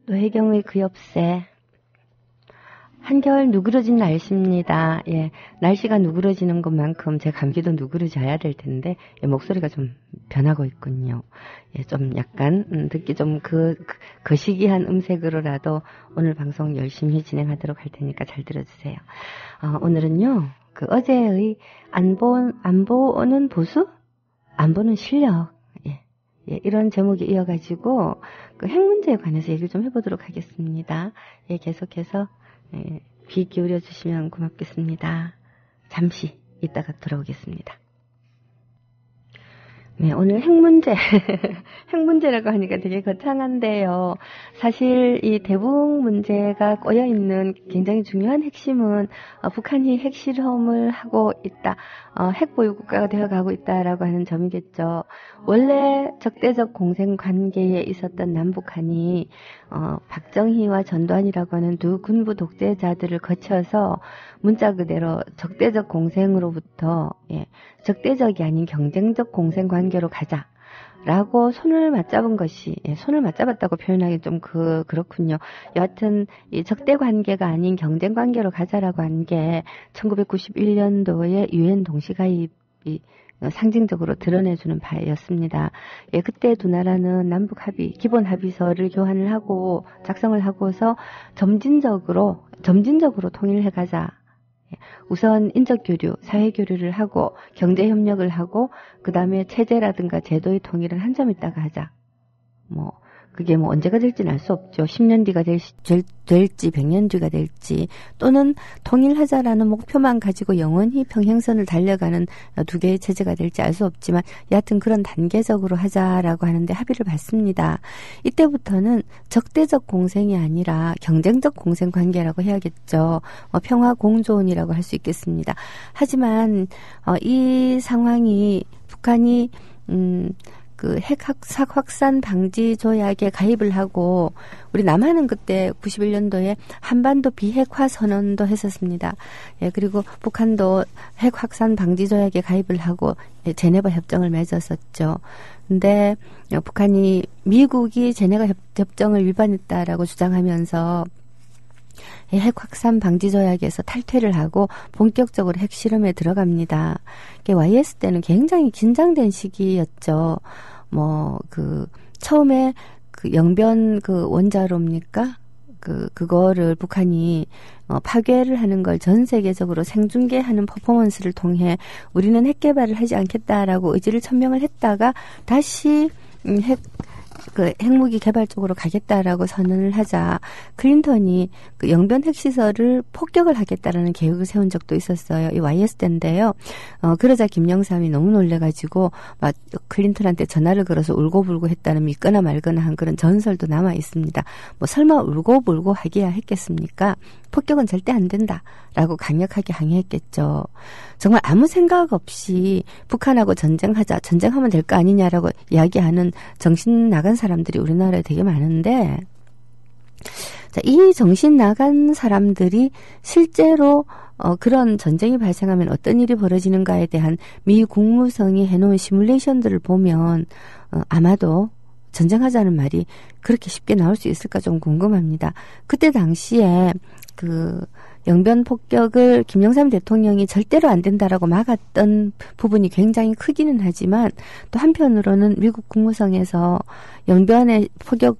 노혜경의 그 엽새. 한결 누그러진 날씨입니다. 예, 날씨가 누그러지는 것만큼 제 감기도 누그러져야 될 텐데, 예, 목소리가 좀 변하고 있군요. 예, 좀 약간, 듣기 좀 거시기한 음색으로라도 오늘 방송 열심히 진행하도록 할 테니까 잘 들어주세요. 오늘은요, 어제의 안 보는 보수? 안 보는 실력. 예, 이런 제목이 이어가지고, 핵 문제에 관해서 얘기를 좀 해보도록 하겠습니다. 예, 계속해서, 예, 귀 기울여 주시면 고맙겠습니다. 잠시 있다가 돌아오겠습니다. 네, 오늘 핵 문제. 핵 문제라고 하니까 되게 거창한데요. 사실 이 대북 문제가 꼬여있는 굉장히 중요한 핵심은 북한이 핵 실험을 하고 있다. 핵 보유 국가가 되어가고 있다라고 하는 점이겠죠. 원래 적대적 공생 관계에 있었던 남북한이 박정희와 전두환이라고 하는 두 군부 독재자들을 거쳐서 문자 그대로 적대적 공생으로부터 적대적이 아닌 경쟁적 공생 관계로 가자라고 손을 맞잡은 것이, 손을 맞잡았다고 표현하기 좀 그렇군요. 여하튼 이 적대 관계가 아닌 경쟁 관계로 가자라고 한 게 1991년도에 유엔 동시가입이 상징적으로 드러내주는 바였습니다. 예, 그때 두 나라는 남북 합의, 기본 합의서를 교환을 하고 작성을 하고서 점진적으로 통일을 해가자. 우선 인적 교류, 사회 교류를 하고 경제 협력을 하고 그 다음에 체제라든가 제도의 통일을 한 점 있다가 하자. 그게 언제가 될지는 알 수 없죠. 10년 뒤가 될지 100년 뒤가 될지, 또는 통일하자라는 목표만 가지고 영원히 평행선을 달려가는 두 개의 체제가 될지 알 수 없지만, 여하튼 그런 단계적으로 하자라고 하는데 합의를 받습니다. 이때부터는 적대적 공생이 아니라 경쟁적 공생 관계라고 해야겠죠. 평화 공존이라고 할 수 있겠습니다. 하지만 이 상황이 북한이 핵 확산 방지 조약에 가입을 하고, 우리 남한은 그때 91년도에 한반도 비핵화 선언도 했었습니다. 예, 그리고 북한도 핵 확산 방지 조약에 가입을 하고 제네바 협정을 맺었었죠. 근데 북한이 미국이 제네바 협정을 위반했다라고 주장하면서 핵 확산 방지 조약에서 탈퇴를 하고 본격적으로 핵 실험에 들어갑니다. YS 때는 굉장히 긴장된 시기였죠. 처음에 영변 원자로입니까? 그거를 북한이 파괴를 하는 걸 전 세계적으로 생중계하는 퍼포먼스를 통해 우리는 핵 개발을 하지 않겠다라고 의지를 천명을 했다가 다시 핵무기 개발 쪽으로 가겠다라고 선언을 하자 클린턴이 영변 핵시설을 폭격을 하겠다라는 계획을 세운 적도 있었어요. 이 YS 때인데요. 그러자 김영삼이 너무 놀래가지고 막 클린턴한테 전화를 걸어서 울고불고 했다는 믿거나 말거나 한 그런 전설도 남아 있습니다. 설마 울고불고 하기야 했겠습니까? 폭격은 절대 안 된다라고 강력하게 항의했겠죠. 정말 아무 생각 없이 북한하고 전쟁하면 될 거 아니냐라고 이야기하는 정신 나간 사람들이 우리나라에 되게 많은데, 이 정신 나간 사람들이 실제로 그런 전쟁이 발생하면 어떤 일이 벌어지는가에 대한 미 국무성이 해놓은 시뮬레이션들을 보면 아마도 전쟁하자는 말이 그렇게 쉽게 나올 수 있을까 좀 궁금합니다. 그때 당시에 영변 폭격을 김영삼 대통령이 절대로 안 된다라고 막았던 부분이 굉장히 크기는 하지만, 또 한편으로는 미국 국무성에서 영변에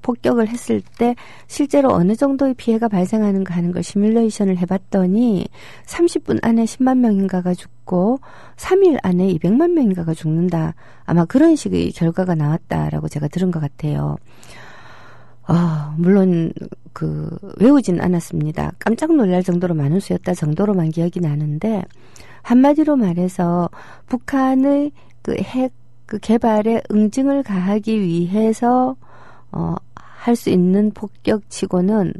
폭격을 했을 때 실제로 어느 정도의 피해가 발생하는가 하는 걸 시뮬레이션을 해봤더니 30분 안에 10만 명인가가 죽고 3일 안에 200만 명인가가 죽는다. 아마 그런 식의 결과가 나왔다라고 제가 들은 것 같아요. 물론 외우진 않았습니다. 깜짝 놀랄 정도로 많은 수였다 정도로만 기억이 나는데, 한마디로 말해서 북한의 핵 개발에 응징을 가하기 위해서 할 수 있는 폭격치고는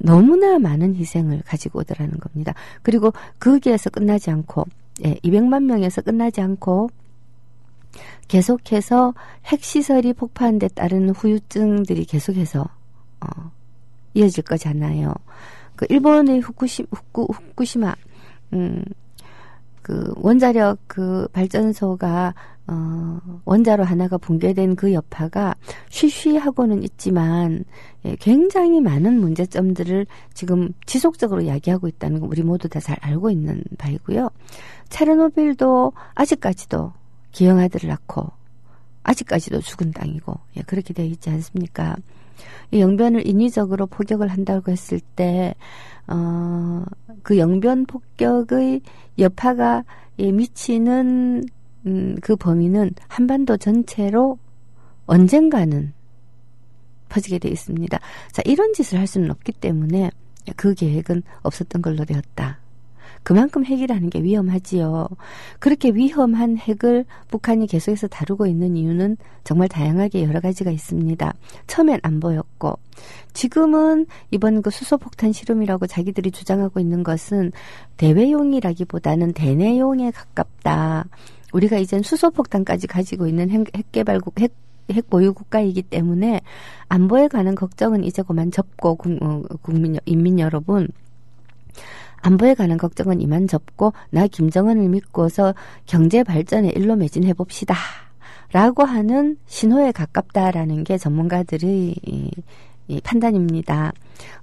너무나 많은 희생을 가지고 오더라는 겁니다. 그리고 거기에서 끝나지 않고 200만 명에서 끝나지 않고 계속해서 핵시설이 폭파한 데 따른 후유증들이 계속해서 이어질 거잖아요. 일본의 후쿠시마 그 원자력 그 발전소가 원자로 하나가 붕괴된 그 여파가 쉬쉬하고는 있지만 굉장히 많은 문제점들을 지금 지속적으로 야기하고 있다는 거 우리 모두 다 잘 알고 있는 바이고요. 체르노빌도 아직까지도 기형 아들을 낳고 아직까지도 죽은 땅이고 그렇게 되어 있지 않습니까? 이 영변을 인위적으로 폭격을 한다고 했을 때 그 영변 폭격의 여파가 미치는 그 범위는 한반도 전체로 언젠가는 퍼지게 되어 있습니다. 자, 이런 짓을 할 수는 없기 때문에 그 계획은 없었던 걸로 되었다. 그만큼 핵이라는 게 위험하지요. 그렇게 위험한 핵을 북한이 계속해서 다루고 있는 이유는 정말 다양하게 여러 가지가 있습니다. 처음엔 안 보였고 지금은 이번 그 수소폭탄 실험이라고 자기들이 주장하고 있는 것은 대외용이라기보다는 대내용에 가깝다. 우리가 이젠 수소폭탄까지 가지고 있는 핵 보유 국가이기 때문에 안보에 관한 걱정은 이제 그만 접고 인민 여러분, 안보에 관한 걱정은 이만 접고 나 김정은을 믿고서 경제 발전의 일로 매진해 봅시다. 라고 하는 신호에 가깝다라는 게 전문가들의 이 판단입니다.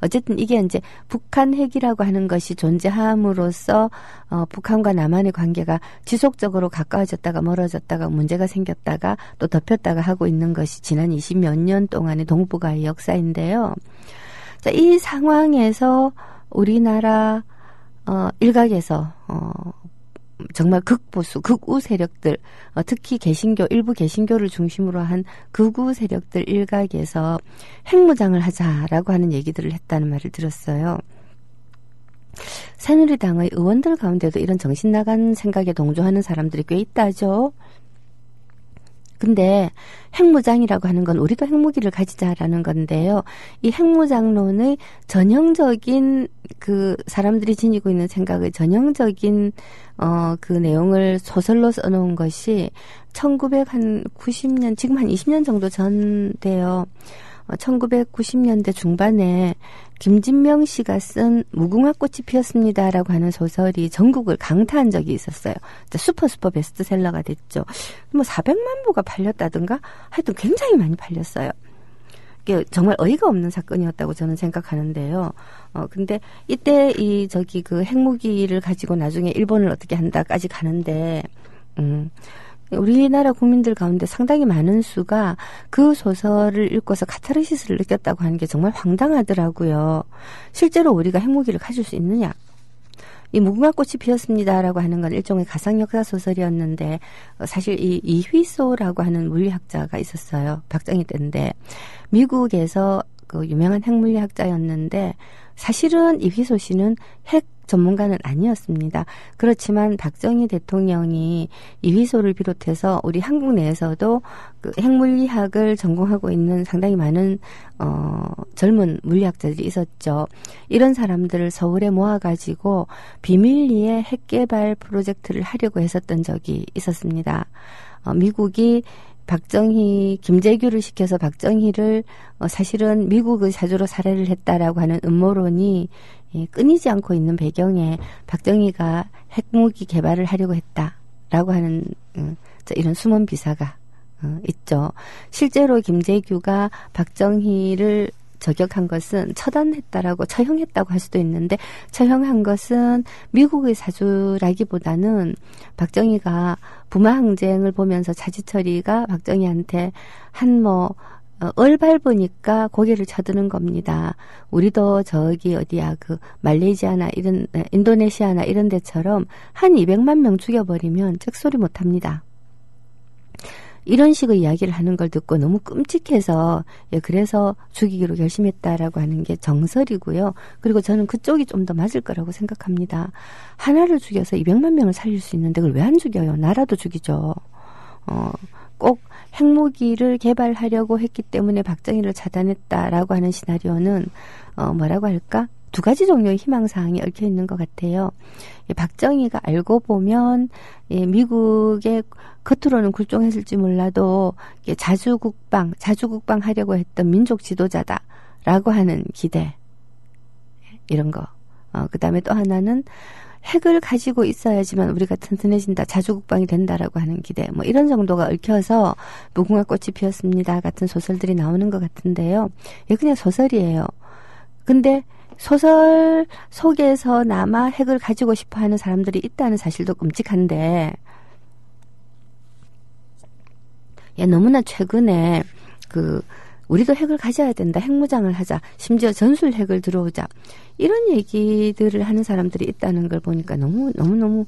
어쨌든 이게 이제 북한 핵이라고 하는 것이 존재함으로써 북한과 남한의 관계가 지속적으로 가까워졌다가 멀어졌다가 문제가 생겼다가 또 덮였다가 하고 있는 것이 지난 20몇 년 동안의 동북아의 역사인데요. 자, 이 상황에서 우리나라 일각에서 정말 극보수, 극우 세력들, 특히 일부 개신교를 중심으로 한 극우 세력들 일각에서 핵무장을 하자라고 하는 얘기들을 했다는 말을 들었어요. 새누리당의 의원들 가운데도 이런 정신 나간 생각에 동조하는 사람들이 꽤 있다죠. 근데 핵무장이라고 하는 건 우리도 핵무기를 가지자라는 건데요. 이 핵무장론의 전형적인 그 사람들이 지니고 있는 생각의 전형적인 그 내용을 소설로 써놓은 것이 1990년, 지금 한 20년 정도 전 돼요. 1990년대 중반에 김진명 씨가 쓴 무궁화 꽃이 피었습니다라고 하는 소설이 전국을 강타한 적이 있었어요. 슈퍼 베스트셀러가 됐죠. 뭐 400만 부가 팔렸다든가 하여튼 굉장히 많이 팔렸어요. 이게 정말 어이가 없는 사건이었다고 저는 생각하는데요. 근데 이때 그 핵무기를 가지고 나중에 일본을 어떻게 한다까지 가는데 우리나라 국민들 가운데 상당히 많은 수가 그 소설을 읽고서 카타르시스를 느꼈다고 하는 게 정말 황당하더라고요. 실제로 우리가 핵무기를 가질 수 있느냐? 이 무궁화 꽃이 피었습니다라고 하는 건 일종의 가상 역사 소설이었는데 사실 이 이휘소라고 하는 물리학자가 있었어요. 박정희 때인데 미국에서 그 유명한 핵물리학자였는데 사실은 이휘소 씨는 핵 전문가는 아니었습니다. 그렇지만 박정희 대통령이 이휘소를 비롯해서 우리 한국 내에서도 그 핵물리학을 전공하고 있는 상당히 많은 젊은 물리학자들이 있었죠. 이런 사람들을 서울에 모아가지고 비밀리에 핵개발 프로젝트를 하려고 했었던 적이 있었습니다. 미국이 김재규를 시켜서 박정희를 사실은 미국의 사주로 살해를 했다라고 하는 음모론이 끊이지 않고 있는 배경에 박정희가 핵무기 개발을 하려고 했다라고 하는 이런 숨은 비사가 있죠. 실제로 김재규가 박정희를 저격한 것은 처형했다고 할 수도 있는데 처형한 것은 미국의 사주라기보다는 박정희가 부마항쟁을 보면서 차지철이가 박정희한테 얼 밟으니까 고개를 쳐드는 겁니다. 우리도 말레이시아나 인도네시아나 이런 데처럼 한 200만 명 죽여버리면 쩍소리 못합니다. 이런 식의 이야기를 하는 걸 듣고 너무 끔찍해서 그래서 죽이기로 결심했다라고 하는 게 정설이고요. 그리고 저는 그쪽이 좀 더 맞을 거라고 생각합니다. 하나를 죽여서 200만 명을 살릴 수 있는데 그걸 왜 안 죽여요? 나라도 죽이죠. 꼭 핵무기를 개발하려고 했기 때문에 박정희를 차단했다라고 하는 시나리오는 뭐라고 할까? 두 가지 종류의 희망사항이 얽혀 있는 것 같아요. 박정희가 알고 보면 미국의 겉으로는 굴종했을지 몰라도 자주국방 하려고 했던 민족 지도자다라고 하는 기대 이런 거 그 다음에 또 하나는 핵을 가지고 있어야지만 우리가 튼튼해진다, 자주국방이 된다라고 하는 기대, 뭐 이런 정도가 얽혀서 무궁화 꽃이 피었습니다 같은 소설들이 나오는 것 같은데요. 이게 그냥 소설이에요. 근데 소설 속에서나마 핵을 가지고 싶어하는 사람들이 있다는 사실도 끔찍한데, 너무나 최근에 우리도 핵을 가져야 된다, 핵무장을 하자, 심지어 전술 핵을 들어오자, 이런 얘기들을 하는 사람들이 있다는 걸 보니까 너무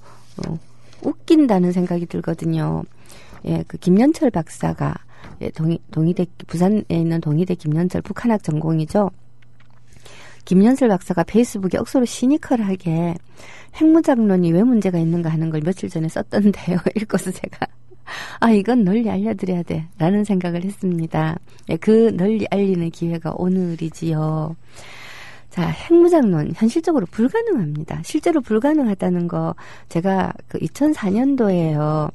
웃긴다는 생각이 들거든요. 김연철 박사가, 동의대, 부산에 있는 동의대 김연철, 북한학 전공이죠. 김연철 박사가 페이스북에 억수로 시니컬하게 핵무장론이 왜 문제가 있는가 하는 걸 며칠 전에 썼던데요. 읽고서 제가 이건 널리 알려드려야 돼 라는 생각을 했습니다. 그 널리 알리는 기회가 오늘이지요. 자, 핵무장론 현실적으로 불가능합니다. 실제로 불가능하다는 거 제가 2004년도에요.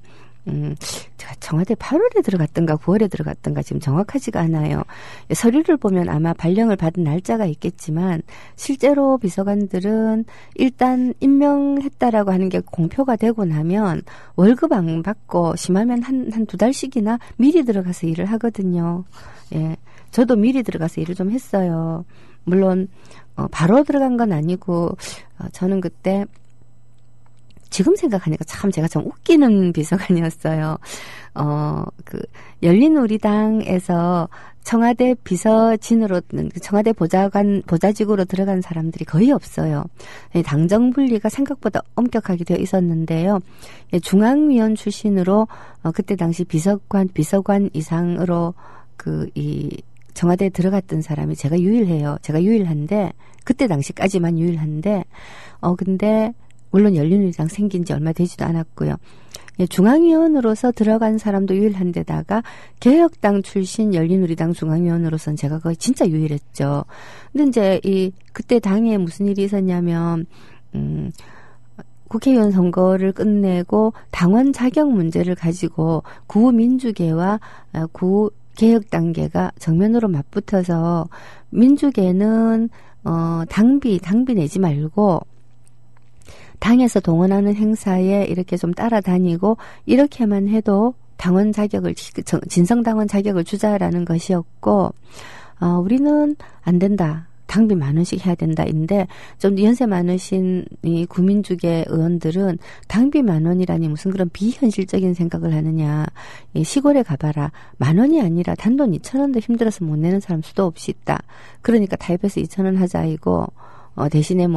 제가 청와대 8월에 들어갔던가 9월에 들어갔던가 지금 정확하지가 않아요. 서류를 보면 아마 발령을 받은 날짜가 있겠지만, 실제로 비서관들은 일단 임명했다라고 하는 게 공표가 되고 나면 월급 안 받고 심하면 한 두 달씩이나 미리 들어가서 일을 하거든요. 저도 미리 들어가서 일을 좀 했어요. 물론 바로 들어간 건 아니고, 저는 그때 지금 생각하니까 참 제가 좀 웃기는 비서관이었어요. 열린우리당에서 청와대 비서진으로, 청와대 보좌직으로 들어간 사람들이 거의 없어요. 당정 분리가 생각보다 엄격하게 되어 있었는데요. 중앙위원 출신으로, 그때 당시 비서관 이상으로 청와대에 들어갔던 사람이 제가 유일해요. 제가 유일한데, 그때 당시까지만 유일한데, 근데, 물론 열린우리당 생긴 지 얼마 되지도 않았고요. 중앙위원으로서 들어간 사람도 유일한데다가 개혁당 출신 열린우리당 중앙위원으로서는 제가 거의 진짜 유일했죠. 근데 이제 그때 당에 무슨 일이 있었냐면, 국회의원 선거를 끝내고 당원 자격 문제를 가지고 구민주계와 구개혁단계가 정면으로 맞붙어서, 민주계는 당비 내지 말고 당에서 동원하는 행사에 이렇게 좀 따라다니고 이렇게만 해도 당원 자격을, 진성당원 자격을 주자라는 것이었고, 우리는 안 된다, 당비 10,000원씩 해야 된다인데, 좀 연세 많으신 이 구민주계 의원들은 당비 10,000원이라니 무슨 그런 비현실적인 생각을 하느냐, 시골에 가봐라, 10,000원이 아니라 단돈 2,000원도 힘들어서 못 내는 사람 수도 없이 있다. 그러니까 타협해서 2,000원 하자이고, 대신에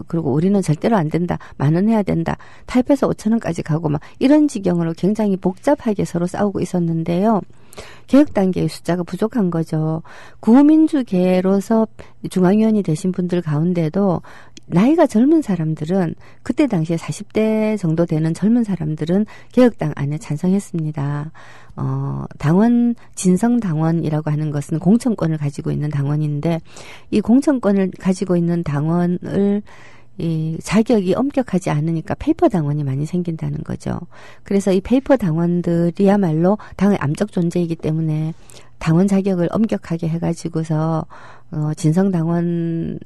그리고 우리는 절대로 안 된다, 10,000원 해야 된다, 타협해서 5,000원까지 가고 막 이런 지경으로 굉장히 복잡하게 서로 싸우고 있었는데요. 개혁단계의 숫자가 부족한 거죠. 구민주계로서 중앙위원이 되신 분들 가운데도 나이가 젊은 사람들은, 그때 당시에 40대 정도 되는 젊은 사람들은 개혁당 안에 찬성했습니다. 당원, 진성당원이라고 하는 것은 공천권을 가지고 있는 당원인데, 이 공천권을 가지고 있는 당원을 이 자격이 엄격하지 않으니까 페이퍼 당원이 많이 생긴다는 거죠. 그래서 이 페이퍼 당원들이야말로 당의 암적 존재이기 때문에 당원 자격을 엄격하게 해가지고서 진성 당원을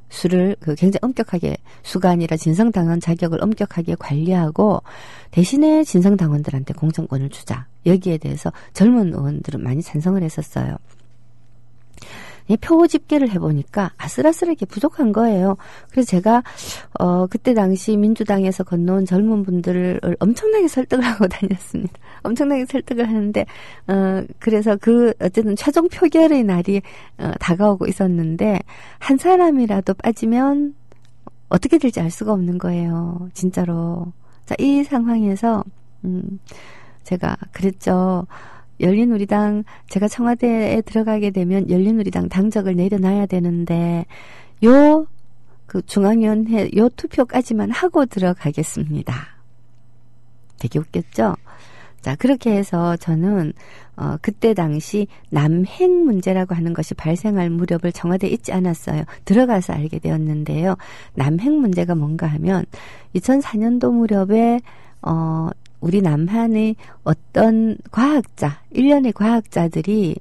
수를 굉장히 엄격하게, 수가 아니라 진성 당원 자격을 엄격하게 관리하고 대신에 진성 당원들한테 공천권을 주자. 여기에 대해서 젊은 의원들은 많이 찬성을 했었어요. 표 집계를 해보니까 아슬아슬하게 부족한 거예요. 그래서 제가 그때 당시 민주당에서 건너온 젊은 분들을 엄청나게 설득을 하고 다녔습니다. 엄청나게 설득을 하는데 그래서 어쨌든 최종 표결의 날이 다가오고 있었는데, 한 사람이라도 빠지면 어떻게 될지 알 수가 없는 거예요. 진짜로. 자, 이 상황에서 제가 그랬죠. 열린우리당, 제가 청와대에 들어가게 되면 열린우리당 당적을 내려놔야 되는데, 중앙위원회 투표까지만 하고 들어가겠습니다. 되게 웃겼죠? 자, 그렇게 해서 저는 그때 당시 남핵 문제라고 하는 것이 발생할 무렵을 청와대에 있지 않았어요. 들어가서 알게 되었는데요. 남핵 문제가 뭔가 하면 2004년도 무렵에 우리 남한의 어떤 과학자, 일련의 과학자들이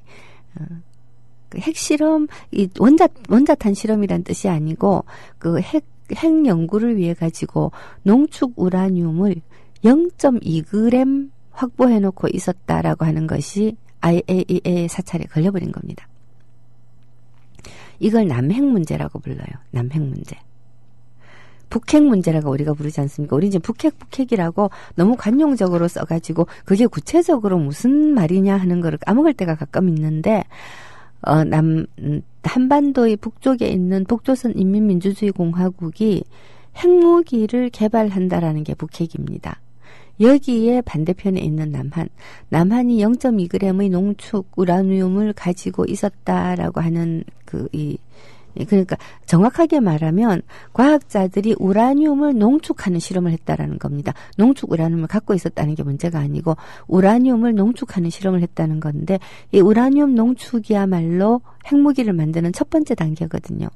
그 핵실험, 이 원자탄 실험이란 뜻이 아니고 그 핵 연구를 위해 가지고 농축 우라늄을 0.2g 확보해 놓고 있었다라고 하는 것이 IAEA 사찰에 걸려버린 겁니다. 이걸 남핵 문제라고 불러요. 남핵 문제. 북핵 문제라고 우리가 부르지 않습니까? 우리 이제 북핵이라고 너무 관용적으로 써가지고 그게 구체적으로 무슨 말이냐 하는 거를 까먹을 때가 가끔 있는데 한반도의 북쪽에 있는 북조선 인민민주주의 공화국이 핵무기를 개발한다라는 게 북핵입니다. 여기에 반대편에 있는 남한이 0.2g의 농축 우라늄을 가지고 있었다라고 하는 그러니까 정확하게 말하면 과학자들이 우라늄을 농축하는 실험을 했다라는 겁니다. 농축 우라늄을 갖고 있었다는 게 문제가 아니고 우라늄을 농축하는 실험을 했다는 건데 이 우라늄 농축이야말로 핵무기를 만드는 첫 번째 단계거든요.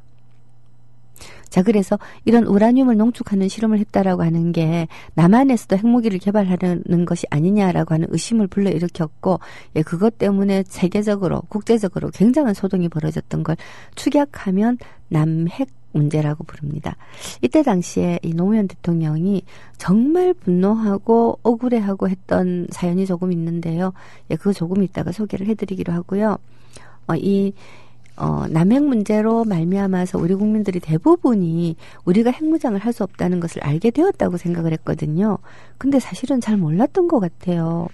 자, 그래서 이런 우라늄을 농축하는 실험을 했다라고 하는 게 남한에서도 핵무기를 개발하는 것이 아니냐라고 하는 의심을 불러일으켰고, 그것 때문에 세계적으로, 국제적으로 굉장한 소동이 벌어졌던 걸 축약하면 남핵 문제라고 부릅니다. 이때 당시에 이 노무현 대통령이 정말 분노하고 억울해하고 했던 사연이 조금 있는데요. 그거 조금 이따가 소개를 해드리기로 하고요. 남핵 문제로 말미암아서 우리 국민들이 대부분이 우리가 핵무장을 할 수 없다는 것을 알게 되었다고 생각을 했거든요. 근데 사실은 잘 몰랐던 것 같아요.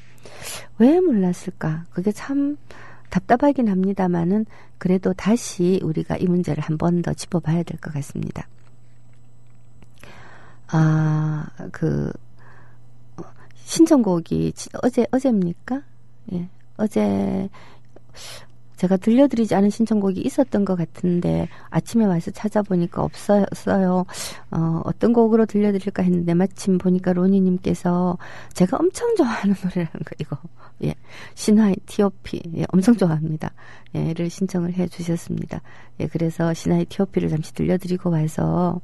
왜 몰랐을까? 그게 참 답답하긴 합니다만은 그래도 다시 우리가 이 문제를 한 번 더 짚어봐야 될 것 같습니다. 신청곡이 어제입니까? 예, 어제 제가 들려드리지 않은 신청곡이 있었던 것 같은데 아침에 와서 찾아보니까 없어요. 어떤 곡으로 들려드릴까 했는데 마침 보니까 로니님께서 제가 엄청 좋아하는 노래라는 거 이거 신화의 T.O.P 엄청 좋아합니다. 를 신청을 해주셨습니다. 그래서 신화의 T.O.P를 잠시 들려드리고 와서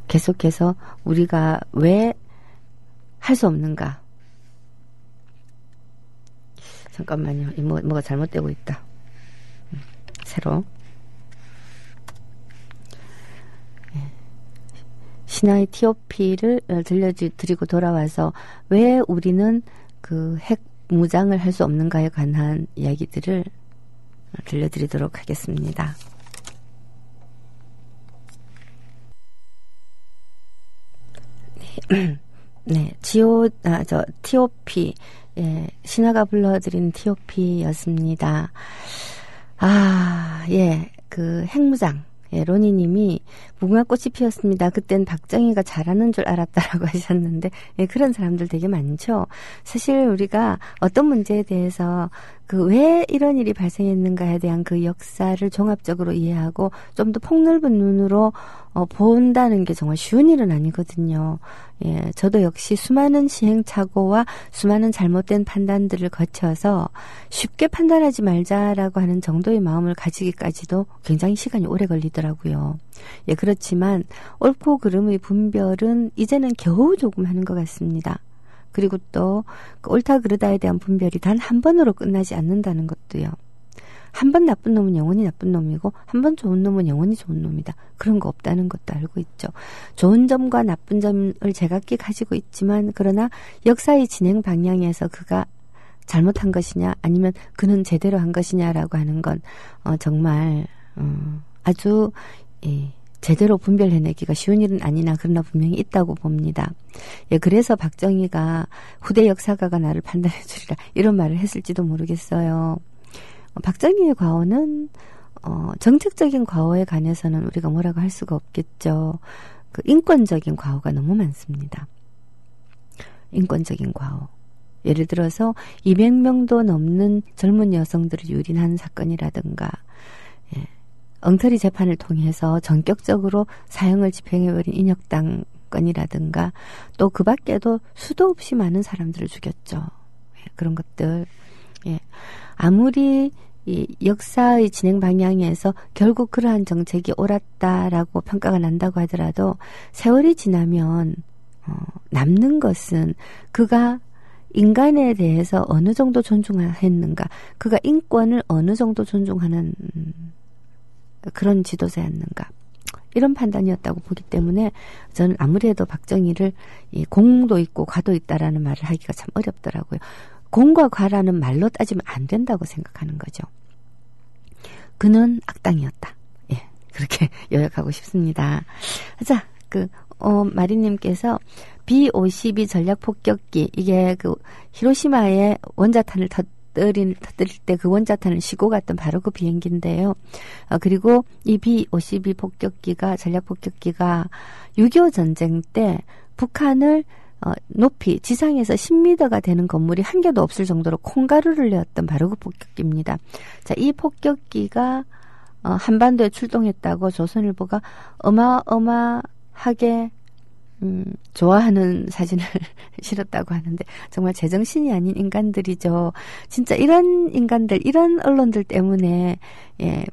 계속해서 우리가 왜 할 수 없는가? 잠깐만요. 뭐가 잘못되고 있다. 새로. 신화의 T.O.P를 들려드리고 돌아와서 왜 우리는 그 핵 무장을 할 수 없는가에 관한 이야기들을 들려드리도록 하겠습니다. 네, T.O.P. 신화가 불러드린 T.O.P.였습니다. 그 핵무장. 로니님이 무궁화꽃이 피었습니다. 그땐 박정희가 잘하는 줄 알았다라고 하셨는데, 그런 사람들 되게 많죠. 사실 우리가 어떤 문제에 대해서 왜 이런 일이 발생했는가에 대한 그 역사를 종합적으로 이해하고 좀 더 폭넓은 눈으로 본다는 게 정말 쉬운 일은 아니거든요. 저도 역시 수많은 시행착오와 수많은 잘못된 판단들을 거쳐서 쉽게 판단하지 말자라고 하는 정도의 마음을 가지기까지도 굉장히 시간이 오래 걸리더라고요. 그렇지만 옳고 그름의 분별은 이제는 겨우 조금 하는 것 같습니다. 그리고 또 옳다 그르다에 대한 분별이 단 한 번으로 끝나지 않는다는 것도요. 한 번 나쁜 놈은 영원히 나쁜 놈이고 한 번 좋은 놈은 영원히 좋은 놈이다. 그런 거 없다는 것도 알고 있죠. 좋은 점과 나쁜 점을 제각기 가지고 있지만 그러나 역사의 진행 방향에서 그가 잘못한 것이냐 아니면 그는 제대로 한 것이냐라고 하는 건 정말 아주 제대로 분별해내기가 쉬운 일은 아니나 그러나 분명히 있다고 봅니다. 그래서 박정희가 후대 역사가가 나를 판단해 주리라 이런 말을 했을지도 모르겠어요. 박정희의 과오는 정책적인 과오에 관해서는 우리가 뭐라고 할 수가 없겠죠. 그 인권적인 과오가 너무 많습니다. 인권적인 과오. 예를 들어서 200명도 넘는 젊은 여성들을 유린한 사건이라든가 엉터리 재판을 통해서 전격적으로 사형을 집행해버린 인혁당 건이라든가 또 그 밖에도 수도 없이 많은 사람들을 죽였죠. 그런 것들. 아무리 이 역사의 진행 방향에서 결국 그러한 정책이 옳았다라고 평가가 난다고 하더라도 세월이 지나면 남는 것은 그가 인간에 대해서 어느 정도 존중했는가, 그가 인권을 어느 정도 존중하는 그런 지도자였는가, 이런 판단이었다고 보기 때문에 저는 아무리 해도 박정희를 공도 있고 과도 있다라는 말을 하기가 참 어렵더라고요. 공과 과라는 말로 따지면 안 된다고 생각하는 거죠. 그는 악당이었다. 예, 그렇게 요약하고 싶습니다. 자, 마리님께서 B-52 전략폭격기, 이게 히로시마에 원자탄을 터뜨릴 때 그 원자탄을 싣고 갔던 바로 그 비행기인데요. 그리고 이 B-52 전략폭격기가 6.25 전쟁 때 북한을 높이 지상에서 10m가 되는 건물이 한 개도 없을 정도로 콩가루를 내었던 바로 그 폭격기입니다. 자, 이 폭격기가 한반도에 출동했다고 조선일보가 어마어마하게 좋아하는 사진을 실었다고 하는데, 정말 제정신이 아닌 인간들이죠. 진짜 이런 인간들, 이런 언론들 때문에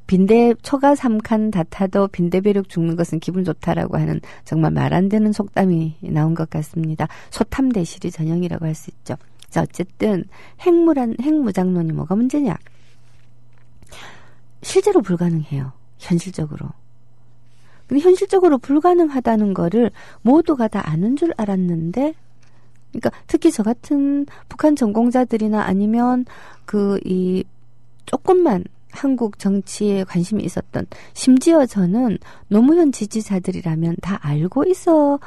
빈대 초가 3칸 다 타도 빈대벼룩 죽는 것은 기분 좋다라고 하는 정말 말 안 되는 속담이 나온 것 같습니다. 소탐대실이 전형이라고 할 수 있죠. 자, 어쨌든 핵무장론이 뭐가 문제냐? 실제로 불가능해요. 현실적으로. 근데 현실적으로 불가능하다는 거를 모두가 다 아는 줄 알았는데, 그러니까 특히 저 같은 북한 전공자들이나 아니면 조금만 한국 정치에 관심이 있었던, 심지어 저는 노무현 지지자들이라면 다 알고 있어야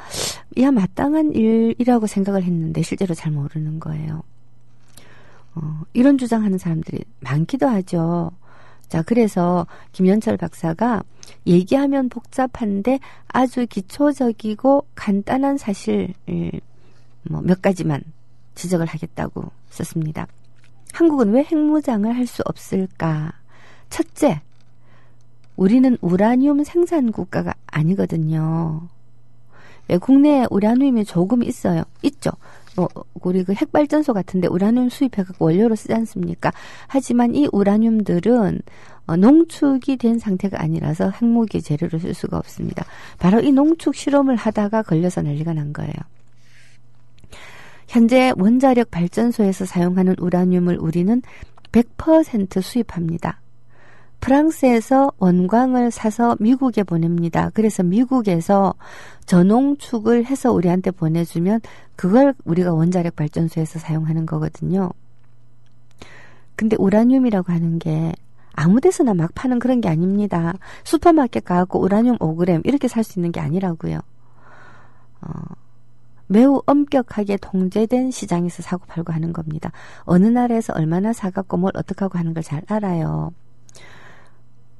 마땅한 일이라고 생각을 했는데 실제로 잘 모르는 거예요. 이런 주장하는 사람들이 많기도 하죠. 자, 그래서 김현철 박사가 얘기하면 복잡한데 아주 기초적이고 간단한 사실 몇 가지만 지적을 하겠다고 썼습니다. 한국은 왜 핵무장을 할 수 없을까? 첫째, 우리는 우라늄 생산 국가가 아니거든요. 국내에 우라늄이 조금 있어요. 있죠. 우리 핵발전소 같은데 우라늄 수입해갖고 원료로 쓰지 않습니까? 하지만 이 우라늄들은 농축이 된 상태가 아니라서 핵무기 재료로 쓸 수가 없습니다. 바로 이 농축 실험을 하다가 걸려서 난리가 난 거예요. 현재 원자력 발전소에서 사용하는 우라늄을 우리는 100% 수입합니다. 프랑스에서 원광을 사서 미국에 보냅니다. 그래서 미국에서 전농축을 해서 우리한테 보내주면 그걸 우리가 원자력 발전소에서 사용하는 거거든요. 근데 우라늄이라고 하는 게 아무 데서나 막 파는 그런 게 아닙니다. 슈퍼마켓 가고 우라늄 5g 이렇게 살 수 있는 게 아니라고요. 매우 엄격하게 통제된 시장에서 사고 팔고 하는 겁니다. 어느 나라에서 얼마나 사갖고 뭘 어떻게 하고 하는 걸 잘 알아요.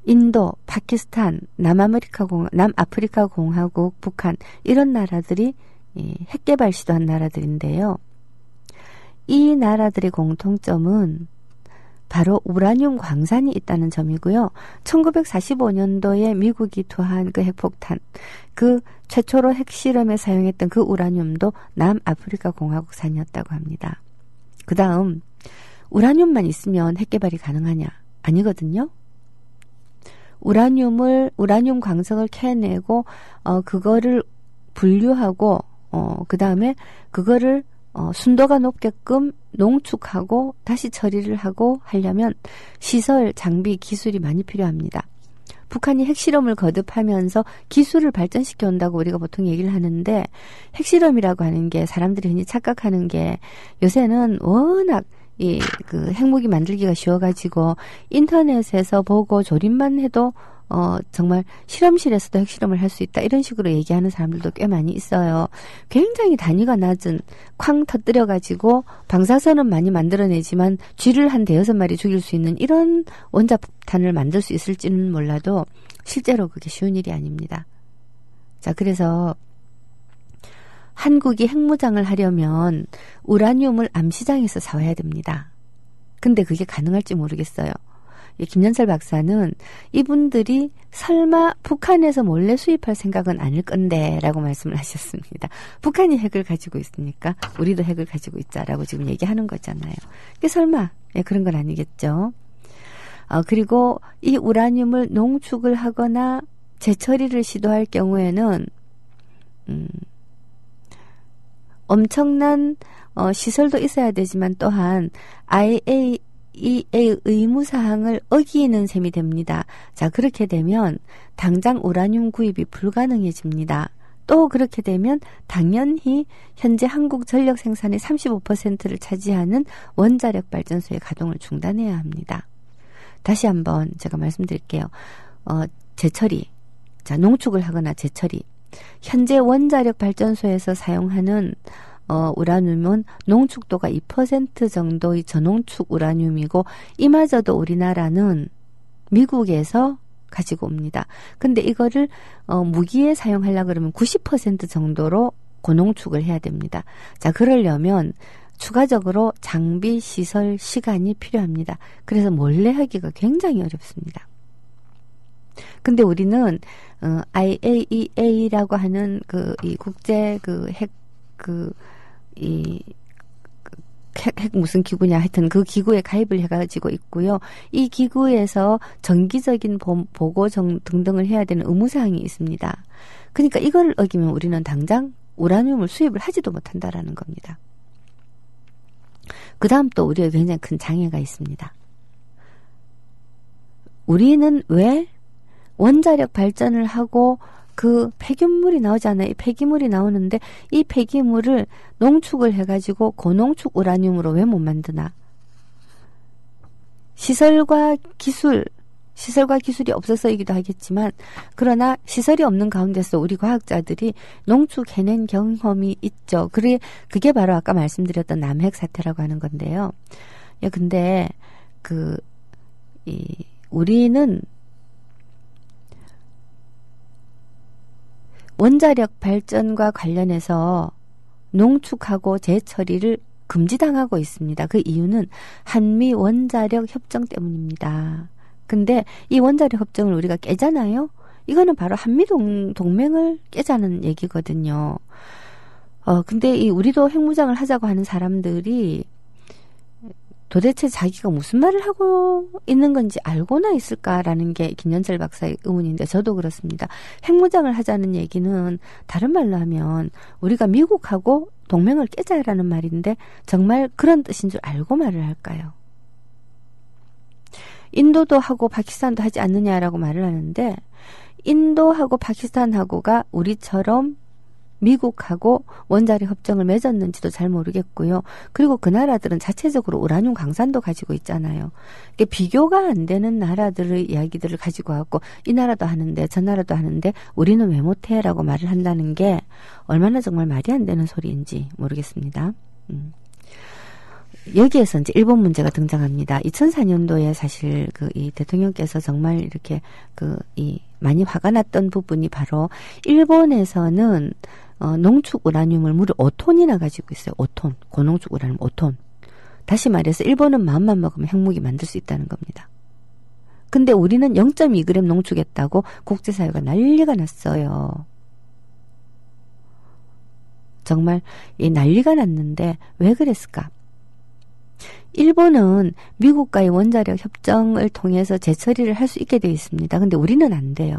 인도, 파키스탄, 남아프리카 공화국, 북한, 이런 나라들이 핵 개발 시도한 나라들인데요. 이 나라들의 공통점은 바로 우라늄 광산이 있다는 점이고요. 1945년도에 미국이 투하한 그 핵폭탄, 그 최초로 핵실험에 사용했던 그 우라늄도 남아프리카 공화국산이었다고 합니다. 그 다음, 우라늄만 있으면 핵 개발이 가능하냐? 아니거든요. 우라늄 광석을 캐내고, 그거를 분류하고, 그 다음에 그거를, 순도가 높게끔 농축하고 다시 처리를 하고 하려면 시설, 장비, 기술이 많이 필요합니다. 북한이 핵실험을 거듭하면서 기술을 발전시켜 온다고 우리가 보통 얘기를 하는데, 핵실험이라고 하는 게 사람들이 흔히 착각하는 게 요새는 워낙 핵무기 만들기가 쉬워가지고 인터넷에서 보고 조립만 해도 정말 실험실에서도 핵실험을 할 수 있다, 이런 식으로 얘기하는 사람들도 꽤 많이 있어요. 굉장히 단위가 낮은 쾅 터뜨려가지고 방사선은 많이 만들어내지만 쥐를 한 5-6마리 죽일 수 있는 이런 원자폭탄을 만들 수 있을지는 몰라도 실제로 그게 쉬운 일이 아닙니다. 자, 그래서 한국이 핵무장을 하려면 우라늄을 암시장에서 사와야 됩니다. 근데 그게 가능할지 모르겠어요. 김현철 박사는 이분들이 설마 북한에서 몰래 수입할 생각은 아닐 건데 라고 말씀을 하셨습니다. 북한이 핵을 가지고 있으니까 우리도 핵을 가지고 있자라고 지금 얘기하는 거잖아요. 이게 설마 그런 건 아니겠죠. 그리고 이 우라늄을 농축을 하거나 재처리를 시도할 경우에는 엄청난 시설도 있어야 되지만 또한 IAEA 의무사항을 어기는 셈이 됩니다. 자, 그렇게 되면 당장 우라늄 구입이 불가능해집니다. 또 그렇게 되면 당연히 현재 한국 전력 생산의 35%를 차지하는 원자력 발전소의 가동을 중단해야 합니다. 다시 한번 제가 말씀드릴게요. 재처리, 자, 농축을 하거나 재처리. 현재 원자력 발전소에서 사용하는 우라늄은 농축도가 2% 정도의 저농축 우라늄이고 이마저도 우리나라는 미국에서 가지고 옵니다. 근데 이거를 무기에 사용하려고 그러면 90% 정도로 고농축을 해야 됩니다. 자, 그러려면 추가적으로 장비, 시설, 시간이 필요합니다. 그래서 몰래 하기가 굉장히 어렵습니다. 근데 우리는 IAEA라고 하는 이 국제 핵 무슨 기구냐 하여튼 그 기구에 가입을 해가지고 있고요. 이 기구에서 정기적인 보고 등등을 해야 되는 의무사항이 있습니다. 그러니까 이걸 어기면 우리는 당장 우라늄을 수입을 하지도 못한다라는 겁니다. 그 다음 또 우리가 굉장히 큰 장애가 있습니다. 우리는 왜 원자력 발전을 하고 그 폐기물이 나오잖아요. 이 폐기물이 나오는데 이 폐기물을 농축을 해가지고 고농축 우라늄으로 왜 못 만드나? 시설과 기술이 없어서이기도 하겠지만 그러나 시설이 없는 가운데서 우리 과학자들이 농축해낸 경험이 있죠. 그게 바로 아까 말씀드렸던 남핵 사태라고 하는 건데요. 야, 근데 우리는 원자력 발전과 관련해서 농축하고 재처리를 금지당하고 있습니다. 그 이유는 한미 원자력 협정 때문입니다. 근데 이 원자력 협정을 우리가 깨잖아요. 이거는 바로 한미 동맹을 깨자는 얘기거든요. 근데 우리도 핵무장을 하자고 하는 사람들이 도대체 자기가 무슨 말을 하고 있는 건지 알고나 있을까라는 게 김연철 박사의 의문인데 저도 그렇습니다. 핵무장을 하자는 얘기는 다른 말로 하면 우리가 미국하고 동맹을 깨자라는 말인데 정말 그런 뜻인 줄 알고 말을 할까요? 인도도 하고 파키스탄도 하지 않느냐라고 말을 하는데 인도하고 파키스탄하고가 우리처럼 미국하고 원자력 협정을 맺었는지도 잘 모르겠고요. 그리고 그 나라들은 자체적으로 우라늄 강산도 가지고 있잖아요. 비교가 안 되는 나라들의 이야기들을 가지고 왔고 이 나라도 하는데 저 나라도 하는데 우리는 왜 못해? 라고 말을 한다는 게 얼마나 정말 말이 안 되는 소리인지 모르겠습니다. 여기에서 이제 일본 문제가 등장합니다. 2004년도에 사실 이 대통령께서 정말 이렇게 많이 화가 났던 부분이 바로 일본에서는 농축 우라늄을 무려 5톤이나 가지고 있어요. 5톤. 고농축 우라늄 5톤. 다시 말해서 일본은 마음만 먹으면 핵무기 만들 수 있다는 겁니다. 근데 우리는 0.2g 농축했다고 국제사회가 난리가 났어요. 정말 난리가 났는데 왜 그랬을까? 일본은 미국과의 원자력 협정을 통해서 재처리를 할 수 있게 되어 있습니다. 근데 우리는 안 돼요.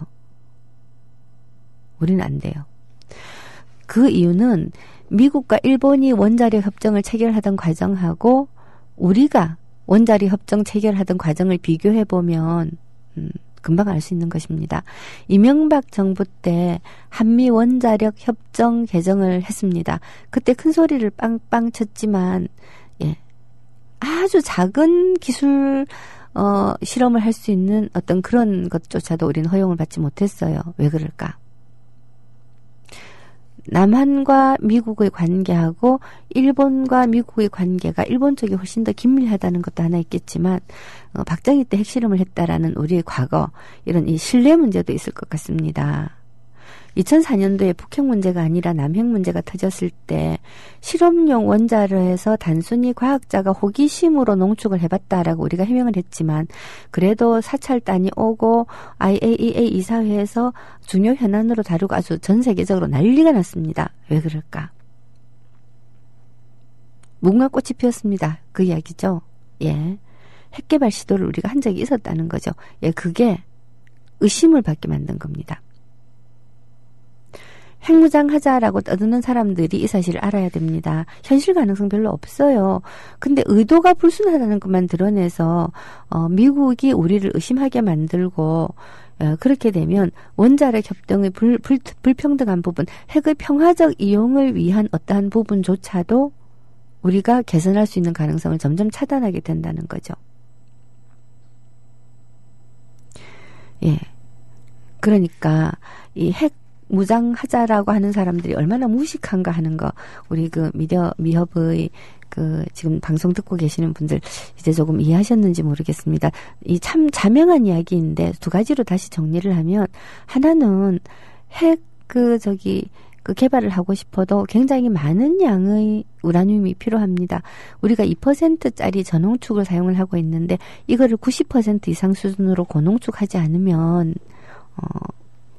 우리는 안 돼요. 그 이유는 미국과 일본이 원자력 협정을 체결하던 과정하고 우리가 원자력 협정 체결하던 과정을 비교해보면 금방 알 수 있는 것입니다. 이명박 정부 때 한미 원자력 협정 개정을 했습니다. 그때 큰 소리를 빵빵 쳤지만 아주 작은 기술 실험을 할 수 있는 어떤 그런 것조차도 우리는 허용을 받지 못했어요. 왜 그럴까? 남한과 미국의 관계하고 일본과 미국의 관계가 일본 쪽이 훨씬 더 긴밀하다는 것도 하나 있겠지만 박정희 때 핵실험을 했다라는 우리의 과거 이런 이 신뢰 문제도 있을 것 같습니다. 2004년도에 북핵 문제가 아니라 남핵 문제가 터졌을 때 실험용 원자로에서 단순히 과학자가 호기심으로 농축을 해봤다라고 우리가 해명을 했지만 그래도 사찰단이 오고 IAEA 이사회에서 중요 현안으로 다루고 아주 전 세계적으로 난리가 났습니다. 왜 그럴까? 무궁화 꽃이 피었습니다. 그 이야기죠. 핵개발 시도를 우리가 한 적이 있었다는 거죠. 그게 의심을 받게 만든 겁니다. 핵무장하자라고 떠드는 사람들이 이 사실을 알아야 됩니다. 현실 가능성 별로 없어요. 근데 의도가 불순하다는 것만 드러내서 미국이 우리를 의심하게 만들고 그렇게 되면 원자력 협정의 불평등한 부분, 핵의 평화적 이용을 위한 어떠한 부분조차도 우리가 개선할 수 있는 가능성을 점점 차단하게 된다는 거죠. 예. 그러니까 이 핵 무장하자라고 하는 사람들이 얼마나 무식한가 하는 거, 우리 그 미협의 그 지금 방송 듣고 계시는 분들 이제 조금 이해하셨는지 모르겠습니다. 이 참 자명한 이야기인데 두 가지로 다시 정리를 하면, 하나는 핵 그 개발을 하고 싶어도 굉장히 많은 양의 우라늄이 필요합니다. 우리가 2%짜리 전홍축을 사용을 하고 있는데 이거를 90% 이상 수준으로 고농축하지 않으면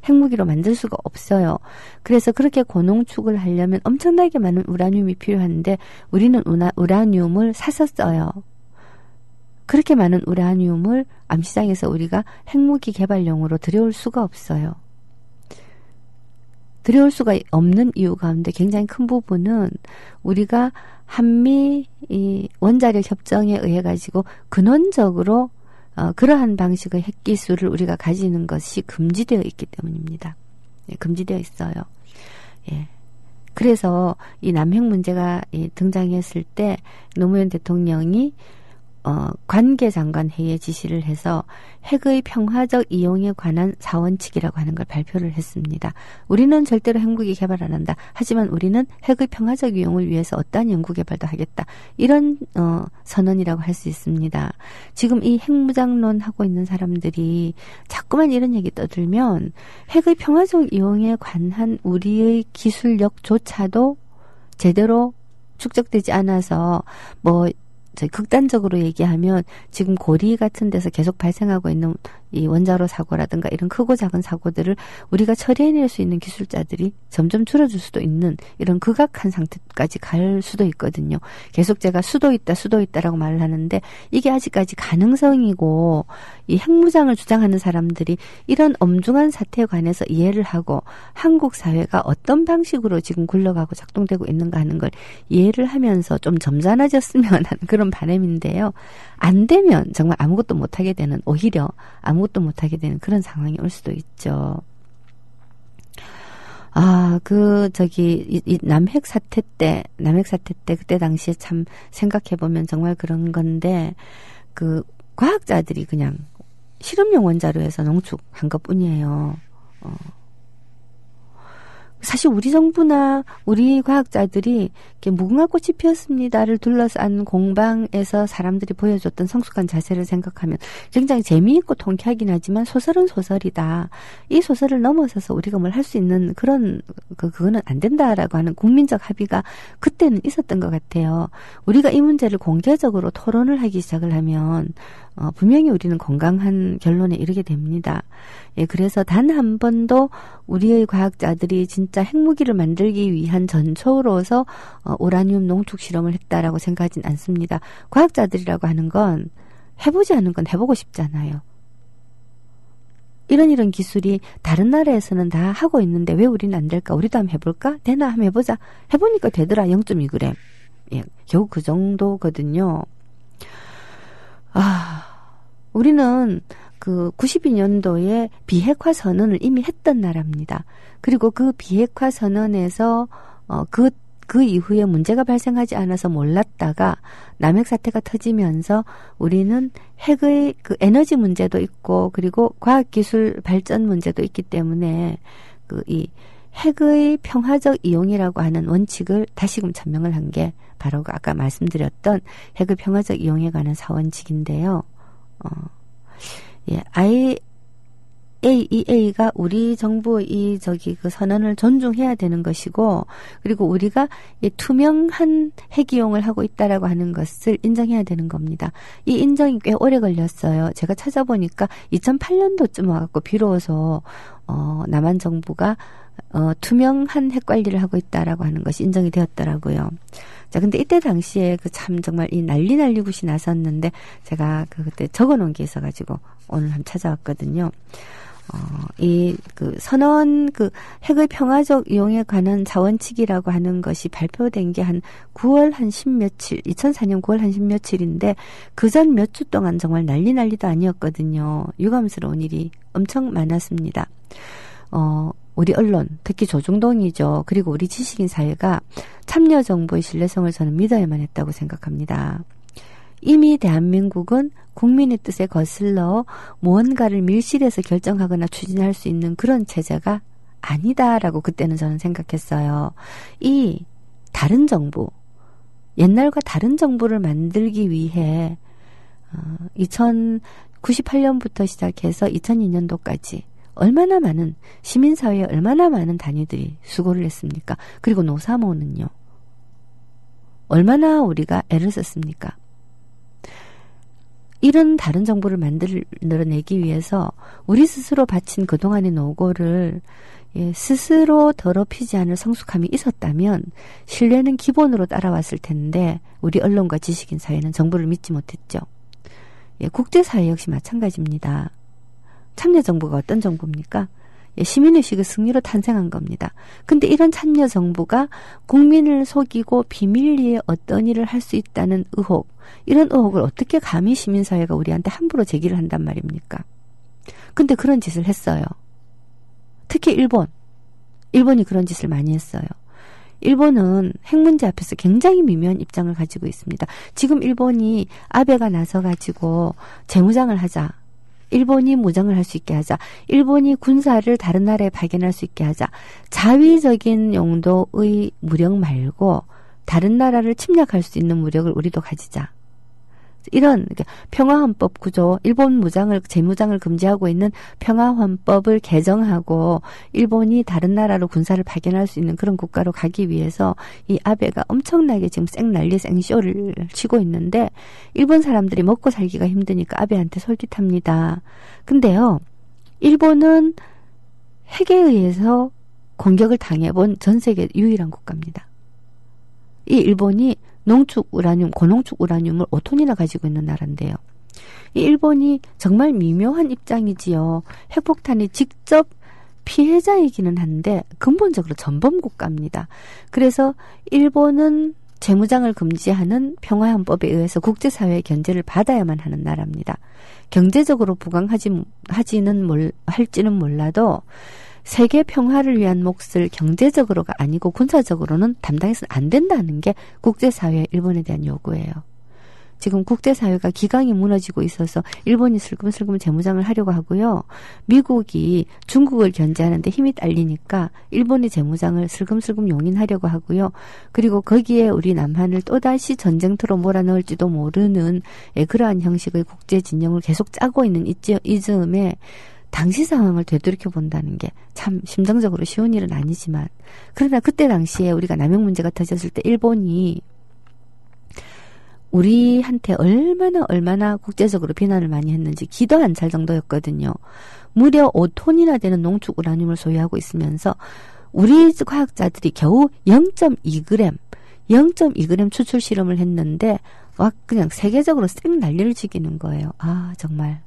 핵무기로 만들 수가 없어요. 그래서 그렇게 고농축을 하려면 엄청나게 많은 우라늄이 필요한데 우리는 우라늄을 사서 써요. 그렇게 많은 우라늄을 암시장에서 우리가 핵무기 개발용으로 들여올 수가 없어요. 들여올 수가 없는 이유 가운데 굉장히 큰 부분은 우리가 한미 이 원자력 협정에 의해 가지고 근원적으로 그러한 방식의 핵기술을 우리가 가지는 것이 금지되어 있기 때문입니다. 예, 금지되어 있어요. 예. 그래서 이 남핵 문제가 등장했을 때 노무현 대통령이 관계장관 회의에 지시를 해서 핵의 평화적 이용에 관한 4원칙이라고 하는 걸 발표를 했습니다. 우리는 절대로 핵무기 개발 안 한다. 하지만 우리는 핵의 평화적 이용을 위해서 어떠한 연구 개발도 하겠다. 이런 선언이라고 할 수 있습니다. 지금 이 핵무장론 하고 있는 사람들이 자꾸만 이런 얘기 떠들면 핵의 평화적 이용에 관한 우리의 기술력조차도 제대로 축적되지 않아서 극단적으로 얘기하면 지금 고리 같은 데서 계속 발생하고 있는 이 원자로 사고라든가 이런 크고 작은 사고들을 우리가 처리해낼 수 있는 기술자들이 점점 줄어들 수도 있는 이런 극악한 상태까지 갈 수도 있거든요. 계속 제가 수도 있다라고 말을 하는데 이게 아직까지 가능성이고, 이 핵무장을 주장하는 사람들이 이런 엄중한 사태에 관해서 이해를 하고 한국 사회가 어떤 방식으로 지금 굴러가고 작동되고 있는가 하는 걸 이해를 하면서 좀 점잖아졌으면 하는 그런 바람인데요. 안 되면 정말 아무것도 못하게 되는, 오히려 아무것도 못하게 되는 그런 상황이 올 수도 있죠. 이 남핵 사태 때 그때 당시에 참 생각해보면 정말 그런 건데, 그 과학자들이 그냥 실험용 원자로 해서 농축한 것 뿐이에요. 사실 우리 정부나 우리 과학자들이 이렇게 무궁화 꽃이 피었습니다를 둘러싼 공방에서 사람들이 보여줬던 성숙한 자세를 생각하면 굉장히 재미있고 통쾌하긴 하지만 소설은 소설이다. 이 소설을 넘어서서 우리가 뭘 할 수 있는 그런 그거는 안 된다라고 하는 국민적 합의가 그때는 있었던 것 같아요. 우리가 이 문제를 공개적으로 토론을 하기 시작을 하면 분명히 우리는 건강한 결론에 이르게 됩니다. 예, 그래서 단 한 번도 우리의 과학자들이 진짜 핵무기를 만들기 위한 전초로서 우라늄 농축 실험을 했다라고 생각하진 않습니다. 과학자들이라고 하는 건 해보지 않은 건 해보고 싶잖아요. 이런 기술이 다른 나라에서는 다 하고 있는데 왜 우리는 안 될까? 우리도 한번 해볼까? 되나? 한번 해보자. 해보니까 되더라. 0.2g. 예, 겨우 그 정도거든요. 우리는 그 92년도에 비핵화 선언을 이미 했던 나라입니다. 그리고 그 비핵화 선언에서 그 이후에 문제가 발생하지 않아서 몰랐다가 남핵 사태가 터지면서 우리는 핵의 그 에너지 문제도 있고 그리고 과학기술 발전 문제도 있기 때문에 이 핵의 평화적 이용이라고 하는 원칙을 다시금 천명을 한 게 바로 아까 말씀드렸던 핵의 평화적 이용에 관한 4원칙인데요. IAEA가 우리 정부의 그 선언을 존중해야 되는 것이고, 그리고 우리가 투명한 핵 이용을 하고 있다라고 하는 것을 인정해야 되는 겁니다. 이 인정이 꽤 오래 걸렸어요. 제가 찾아보니까 2008년도쯤 와갖고 비로소 남한 정부가 투명한 핵 관리를 하고 있다라고 하는 것이 인정이 되었더라고요. 자, 근데 이때 당시에 참 정말 이 난리굿이 났었는데 제가 그때 적어놓은 게 있어가지고 오늘 한번 찾아왔거든요. 선언, 핵의 평화적 이용에 관한 자원칙이라고 하는 것이 발표된 게 한 9월 한 10며칠, 2004년 9월 한 10며칠인데, 그 전 몇 주 동안 정말 난리도 아니었거든요. 유감스러운 일이 엄청 많았습니다. 우리 언론, 특히 조중동이죠. 그리고 우리 지식인 사회가 참여정부의 신뢰성을 저는 믿어야만 했다고 생각합니다. 이미 대한민국은 국민의 뜻에 거슬러 무언가를 밀실에서 결정하거나 추진할 수 있는 그런 체제가 아니다라고 그때는 저는 생각했어요. 이 다른 정부, 옛날과 다른 정부를 만들기 위해 2098년부터 시작해서 2002년도까지 얼마나 많은 시민사회에 얼마나 많은 단위들이 수고를 했습니까? 그리고 노사모는요. 얼마나 우리가 애를 썼습니까? 이런 다른 정부를 만들어내기 위해서 우리 스스로 바친 그동안의 노고를 스스로 더럽히지 않을 성숙함이 있었다면 신뢰는 기본으로 따라왔을 텐데 우리 언론과 지식인 사회는 정부를 믿지 못했죠. 국제사회 역시 마찬가지입니다. 참여정부가 어떤 정부입니까? 시민의식의 승리로 탄생한 겁니다. 근데 이런 참여정부가 국민을 속이고 비밀리에 어떤 일을 할 수 있다는 의혹, 이런 의혹을 어떻게 감히 시민사회가 우리한테 함부로 제기를 한단 말입니까? 근데 그런 짓을 했어요. 특히 일본이 그런 짓을 많이 했어요. 일본은 핵 문제 앞에서 굉장히 미묘한 입장을 가지고 있습니다. 지금 일본이 아베가 나서가지고 재무장을 하자. 일본이 무장을 할 수 있게 하자. 일본이 군사를 다른 나라에 파견할 수 있게 하자. 자위적인 용도의 무력 말고 다른 나라를 침략할 수 있는 무력을 우리도 가지자. 이런 평화헌법 구조, 일본 재무장을 금지하고 있는 평화헌법을 개정하고 일본이 다른 나라로 군사를 파견할 수 있는 그런 국가로 가기 위해서 이 아베가 엄청나게 지금 생쇼를 치고 있는데 일본 사람들이 먹고 살기가 힘드니까 아베한테 솔깃합니다. 근데요, 일본은 핵에 의해서 공격을 당해본 전 세계 유일한 국가입니다. 이 일본이 고농축 우라늄을 5톤이나 가지고 있는 나라인데요. 이 일본이 정말 미묘한 입장이지요. 핵폭탄이 직접 피해자이기는 한데 근본적으로 전범 국가입니다. 그래서 일본은 재무장을 금지하는 평화헌법에 의해서 국제사회의 견제를 받아야만 하는 나라입니다. 경제적으로 할지는 몰라도 세계 평화를 위한 몫을 경제적으로가 아니고 군사적으로는 담당해서는 안 된다는 게 국제사회의 일본에 대한 요구예요. 지금 국제사회가 기강이 무너지고 있어서 일본이 슬금슬금 재무장을 하려고 하고요. 미국이 중국을 견제하는데 힘이 딸리니까 일본의 재무장을 슬금슬금 용인하려고 하고요. 그리고 거기에 우리 남한을 또다시 전쟁터로 몰아넣을지도 모르는 그러한 형식의 국제 진영을 계속 짜고 있는 이 즈음에 당시 상황을 되돌이켜 본다는 게 참 심정적으로 쉬운 일은 아니지만, 그러나 그때 당시에 우리가 남용 문제가 터졌을 때 일본이 우리한테 얼마나 국제적으로 비난을 많이 했는지 기도 안 찰 정도였거든요. 무려 5톤이나 되는 농축 우라늄을 소유하고 있으면서 우리 과학자들이 겨우 0.2g 추출 실험을 했는데 그냥 세계적으로 쌩 난리를 치기는 거예요. 정말.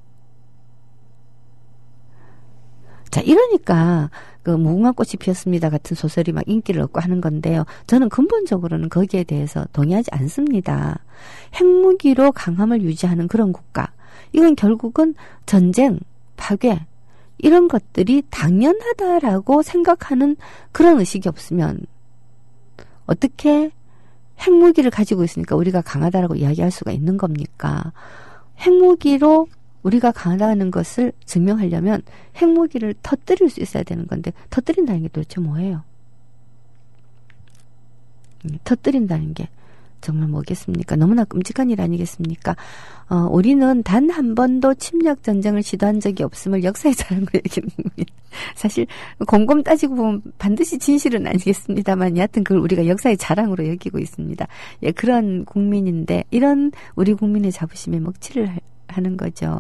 자, 이러니까 무궁화꽃이 피었습니다 같은 소설이 막 인기를 얻고 하는 건데요. 저는 근본적으로는 거기에 대해서 동의하지 않습니다. 핵무기로 강함을 유지하는 그런 국가, 이건 결국은 전쟁, 파괴, 이런 것들이 당연하다라고 생각하는 그런 의식이 없으면 어떻게 핵무기를 가지고 있으니까 우리가 강하다라고 이야기할 수가 있는 겁니까? 핵무기로 우리가 강하다는 것을 증명하려면 핵무기를 터뜨릴 수 있어야 되는 건데, 터뜨린다는 게 도대체 뭐예요? 터뜨린다는 게 정말 뭐겠습니까? 너무나 끔찍한 일 아니겠습니까? 우리는 단 한 번도 침략 전쟁을 시도한 적이 없음을 역사의 자랑으로 여기는 겁니다. 사실 곰곰 따지고 보면 반드시 진실은 아니겠습니다만, 여하튼 그걸 우리가 역사의 자랑으로 여기고 있습니다. 그런 국민인데 이런 우리 국민의 자부심에 먹칠을 하는 거죠.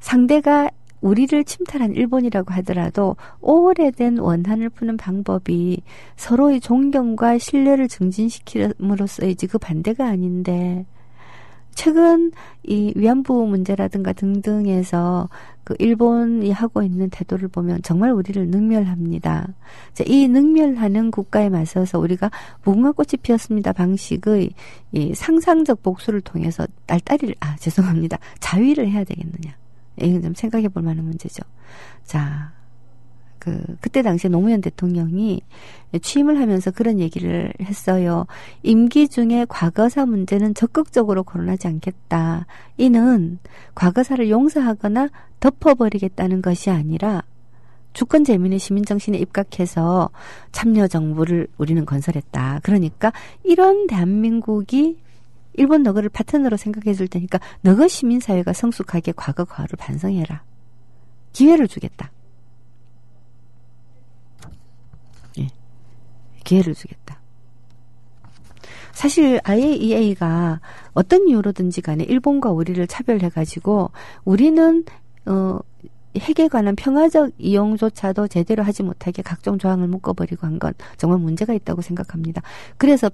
상대가 우리를 침탈한 일본이라고 하더라도 오래된 원한을 푸는 방법이 서로의 존경과 신뢰를 증진시킴으로써이지 그 반대가 아닌데, 최근 이 위안부 문제라든가 등등에서 그 일본이 하고 있는 태도를 보면 정말 우리를 능멸합니다. 자, 이 능멸하는 국가에 맞서서 우리가 무궁화꽃이 피었습니다 방식의 이 상상적 복수를 통해서 자위를 해야 되겠느냐. 이건 좀 생각해 볼 만한 문제죠. 자, 그때 당시에 노무현 대통령이 취임을 하면서 그런 얘기를 했어요. 임기 중에 과거사 문제는 적극적으로 거론하지 않겠다. 이는 과거사를 용서하거나 덮어버리겠다는 것이 아니라 주권 재민의 시민정신에 입각해서 참여정부를 우리는 건설했다. 그러니까 이런 대한민국이 일본 너거를 파트너로 생각해 줄 테니까 너거 시민사회가 성숙하게 과거 과거를 반성해라. 기회를 주겠다. 기회를 주겠다. 사실 IAEA가 어떤 이유로든지 간에 일본과 우리를 차별해가지고 우리는 핵에 관한 평화적 이용조차도 제대로 하지 못하게 각종 조항을 묶어버리고 한 건 정말 문제가 있다고 생각합니다. 그래서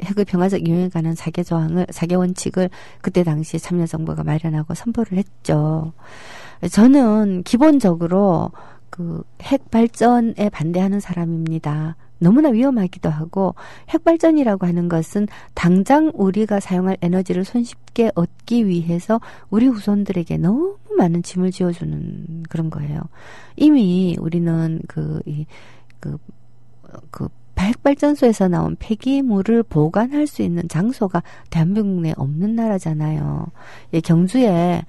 핵의 평화적 이용에 관한 4개 원칙을 그때 당시에 참여정부가 마련하고 선포를 했죠. 저는 기본적으로 핵 발전에 반대하는 사람입니다. 너무나 위험하기도 하고 핵 발전이라고 하는 것은 당장 우리가 사용할 에너지를 손쉽게 얻기 위해서 우리 후손들에게 너무 많은 짐을 지어주는 그런 거예요. 이미 우리는 핵발전소에서 나온 폐기물을 보관할 수 있는 장소가 대한민국 내에 없는 나라잖아요. 경주에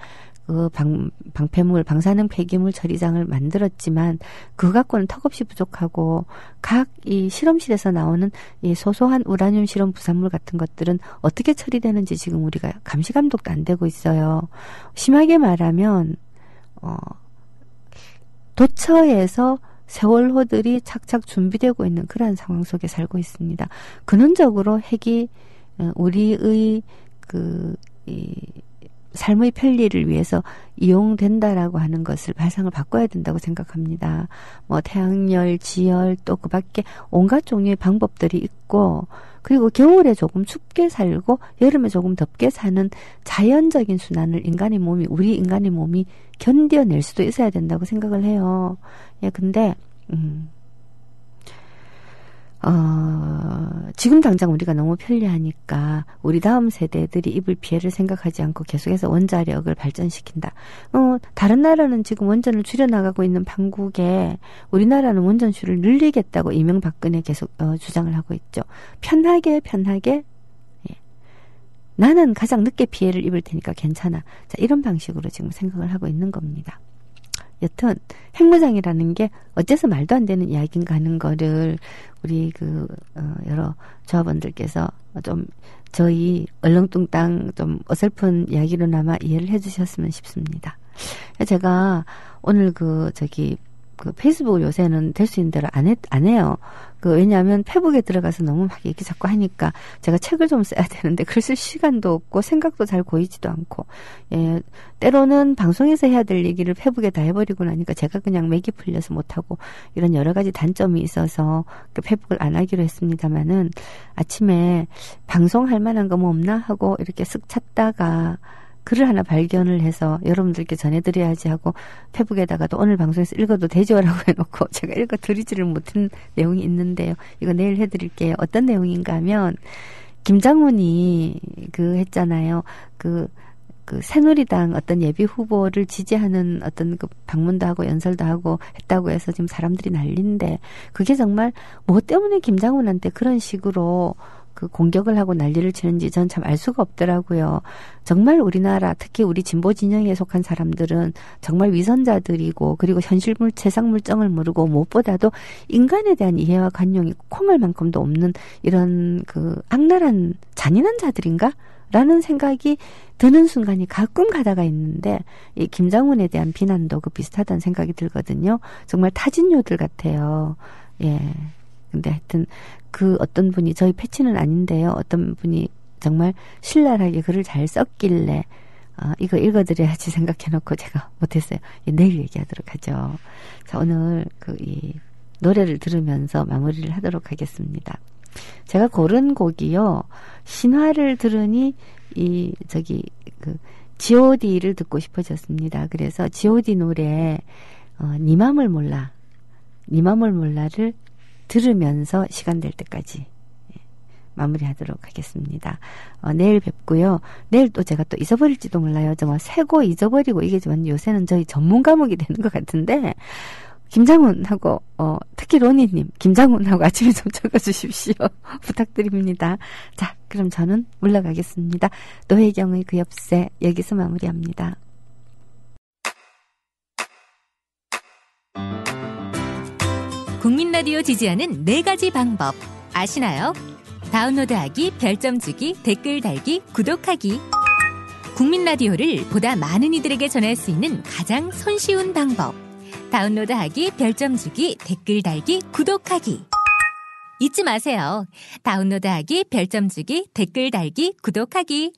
방사능 폐기물 처리장을 만들었지만 그거 갖고는 턱없이 부족하고 각 이 실험실에서 나오는 이 소소한 우라늄 실험 부산물 같은 것들은 어떻게 처리되는지 지금 우리가 감시 감독도 안 되고 있어요. 심하게 말하면 도처에서 세월호들이 착착 준비되고 있는 그러한 상황 속에 살고 있습니다. 근원적으로 핵이 우리의 삶의 편리를 위해서 이용된다라고 하는 것을 발상을 바꿔야 된다고 생각합니다. 태양열, 지열 또 그 밖에 온갖 종류의 방법들이 있고 그리고 겨울에 조금 춥게 살고 여름에 조금 덥게 사는 자연적인 순환을 우리 인간의 몸이 견뎌낼 수도 있어야 된다고 생각을 해요. 근데 지금 당장 우리가 너무 편리하니까 우리 다음 세대들이 입을 피해를 생각하지 않고 계속해서 원자력을 발전시킨다. 다른 나라는 지금 원전을 줄여나가고 있는 판국에 우리나라는 원전수를 늘리겠다고 이명박근혜 계속 주장을 하고 있죠. 편하게 나는 가장 늦게 피해를 입을 테니까 괜찮아. 자, 이런 방식으로 지금 생각을 하고 있는 겁니다. 여튼 핵무장이라는 게 어째서 말도 안 되는 이야기인가 하는 거를 우리 여러 조합원들께서 좀 저희 얼렁뚱땅 좀 어설픈 이야기로나마 이해를 해주셨으면 싶습니다. 제가 오늘 페이스북을 요새는 될 수 있는 대로 안 해요. 왜냐하면 페북에 들어가서 너무 막 얘기 자꾸 하니까 제가 책을 좀 써야 되는데 글 쓸 시간도 없고 생각도 잘 고이지도 않고, 때로는 방송에서 해야 될 얘기를 페북에 다 해버리고 나니까 제가 그냥 맥이 풀려서 못하고 이런 여러 가지 단점이 있어서 페북을 안 하기로 했습니다만은 아침에 방송할 만한 거 뭐 없나 하고 이렇게 쓱 찾다가 글을 하나 발견을 해서 여러분들께 전해드려야지 하고 페북에다가도 오늘 방송에서 읽어도 되죠라고 해놓고 제가 읽어드리지를 못한 내용이 있는데요. 이거 내일 해드릴게요. 어떤 내용인가 하면 김장훈이 했잖아요. 새누리당 어떤 예비 후보를 지지하는 어떤 방문도 하고 연설도 하고 했다고 해서 지금 사람들이 난리인데 그게 정말 뭐 때문에 김장훈한테 그런 식으로 공격을 하고 난리를 치는지 전 참 알 수가 없더라고요. 정말 우리나라 특히 우리 진보 진영에 속한 사람들은 정말 위선자들이고 그리고 현실물 세상물정을 모르고 무엇보다도 인간에 대한 이해와 관용이 콩알만큼도 없는 이런 악랄한 잔인한 자들인가? 라는 생각이 드는 순간이 가끔 가다가 있는데 이 김장훈에 대한 비난도 비슷하다는 생각이 들거든요. 정말 타진요들 같아요. 근데 하여튼 어떤 분이 저희 패치는 아닌데요. 어떤 분이 정말 신랄하게 글을 잘 썼길래 이거 읽어드려야지 생각해놓고 제가 못했어요. 내일 얘기하도록 하죠. 자, 오늘 이 노래를 들으면서 마무리를 하도록 하겠습니다. 제가 고른 곡이요. 신화를 들으니 G.O.D를 듣고 싶어졌습니다. 그래서 G.O.D 노래 네 맘을 몰라를 들으면서 시간 될 때까지 마무리하도록 하겠습니다. 내일 뵙고요. 내일 또 제가 또 잊어버릴지도 몰라요. 정말 세고 잊어버리고 이게 좀 요새는 저희 전문 과목이 되는 것 같은데 김장훈하고 특히 로니님 김장훈하고 아침에 좀 적어주십시오. 부탁드립니다. 자, 그럼 저는 물러가겠습니다. 노혜경의 그 엽세 여기서 마무리합니다. 국민 라디오 지지하는 4가지 방법 아시나요? 다운로드하기, 별점 주기, 댓글 달기, 구독하기. 국민 라디오를 보다 많은 이들에게 전할 수 있는 가장 손쉬운 방법. 다운로드하기, 별점 주기, 댓글 달기, 구독하기. 잊지 마세요. 다운로드하기, 별점 주기, 댓글 달기, 구독하기.